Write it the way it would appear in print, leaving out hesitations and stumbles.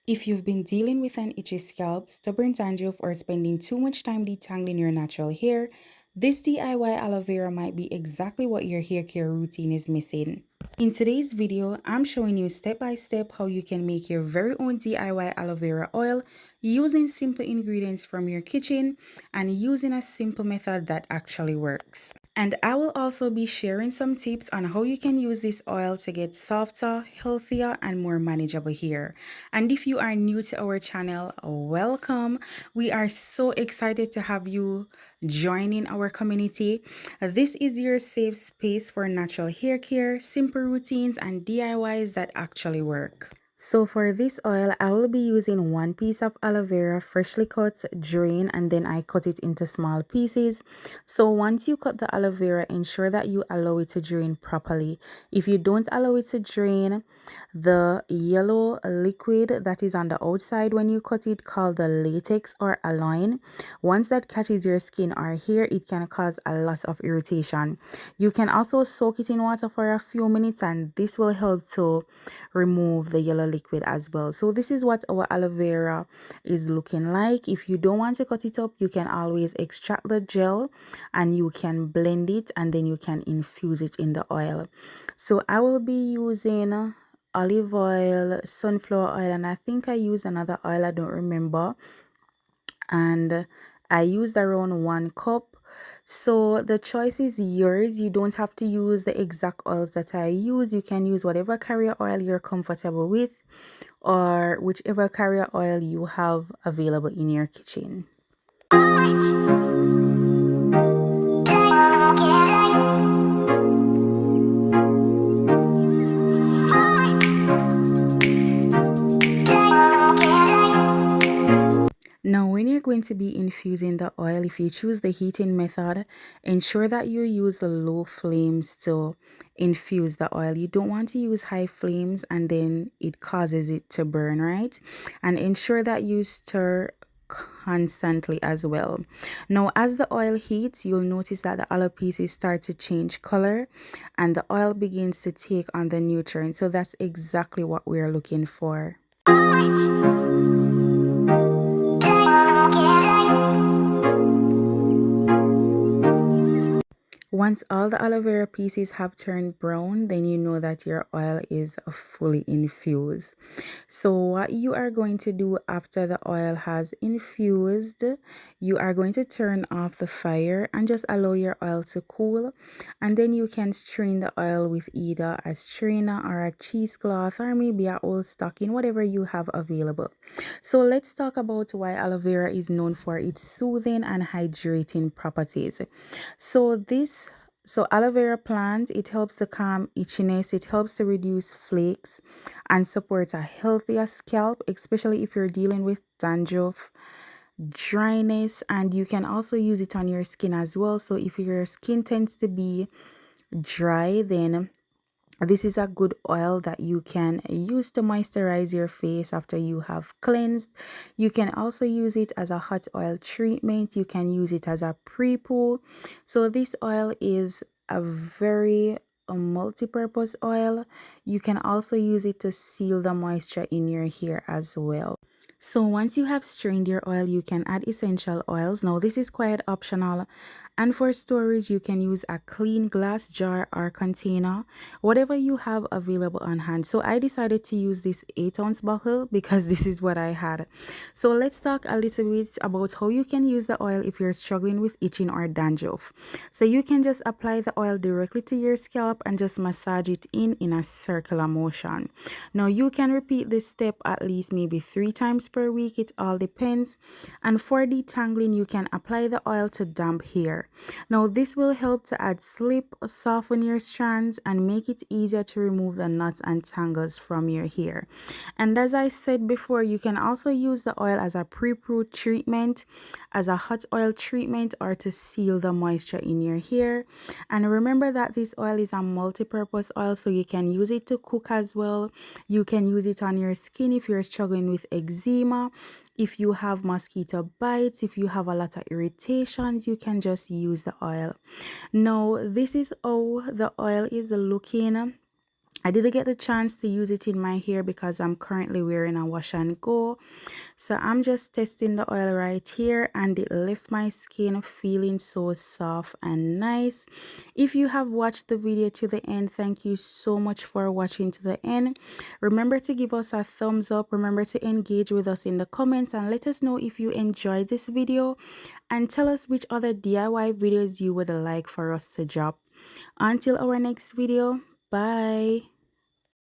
If you've been dealing with an itchy scalp, stubborn dandruff, or spending too much time detangling your natural hair, this DIY aloe vera might be exactly what your hair care routine is missing. In today's video, I'm showing you step by step how you can make your very own DIY aloe vera oil using simple ingredients from your kitchen and using a simple method that actually works. And I will also be sharing some tips on how you can use this oil to get softer, healthier, and more manageable hair. And if you are new to our channel, welcome. We are so excited to have you joining our community. This is your safe space for natural hair care, simple routines, and DIYs that actually work. So for this oil, I will be using one piece of aloe vera, freshly cut, drain, and then I cut it into small pieces. So once you cut the aloe vera, ensure that you allow it to drain properly. If you don't allow it to drain, the yellow liquid that is on the outside when you cut it, called the latex or aloin, once that catches your skin or hair, it can cause a lot of irritation. You can also soak it in water for a few minutes, and this will help to remove the yellow liquid as well. So this is what our aloe vera is looking like. If you don't want to cut it up, you can always extract the gel and you can blend it, and then you can infuse it in the oil. So I will be using olive oil, sunflower oil, and I think I use another oil, I don't remember, and I used around 1 cup. So the choice is yours. You don't have to use the exact oils that I use. You can use whatever carrier oil you're comfortable with, or whichever carrier oil you have available in your kitchen. Now, when you're going to be infusing the oil, if you choose the heating method, ensure that you use the low flames to infuse the oil. You don't want to use high flames and then it causes it to burn, right? And ensure that you stir constantly as well. Now, as the oil heats, you'll notice that the aloe pieces start to change color and the oil begins to take on the nutrients. So that's exactly what we're looking for. Once all the aloe vera pieces have turned brown, then you know that your oil is fully infused. So what you are going to do after the oil has infused, you are going to turn off the fire and just allow your oil to cool, and then you can strain the oil with either a strainer or a cheesecloth or maybe a old stocking, whatever you have available. So let's talk about why aloe vera is known for its soothing and hydrating properties. So aloe vera plant, it helps to calm itchiness, it helps to reduce flakes and supports a healthier scalp, especially if you're dealing with dandruff, dryness, and you can also use it on your skin as well. So if your skin tends to be dry, then this is a good oil that you can use to moisturize your face after you have cleansed. You can also use it as a hot oil treatment. You can use it as a pre-poo. So this oil is a very multi-purpose oil. You can also use it to seal the moisture in your hair as well. So once you have strained your oil, you can add essential oils. Now this is quite optional, and for storage you can use a clean glass jar or container, whatever you have available on hand. So I decided to use this 8-ounce bottle because this is what I had. So let's talk a little bit about how you can use the oil if you're struggling with itching or dandruff. So you can just apply the oil directly to your scalp and just massage it in a circular motion. Now you can repeat this step at least maybe 3 times per week, it all depends. And for detangling, you can apply the oil to damp hair. Now this will help to add slip, soften your strands, and make it easier to remove the knots and tangles from your hair. And as I said before, you can also use the oil as a pre-poo treatment, as a hot oil treatment, or to seal the moisture in your hair. And remember that this oil is a multi-purpose oil, so you can use it to cook as well. You can use it on your skin if you're struggling with eczema, if you have mosquito bites, if you have a lot of irritations, you can just use the oil. Now this is how the oil is looking I didn't get the chance to use it in my hair because I'm currently wearing a wash and go. So I'm just testing the oil right here, and it left my skin feeling so soft and nice. If you have watched the video to the end, thank you so much for watching to the end. Remember to give us a thumbs up. Remember to engage with us in the comments and let us know if you enjoyed this video, and tell us which other DIY videos you would like for us to drop. Until our next video, bye.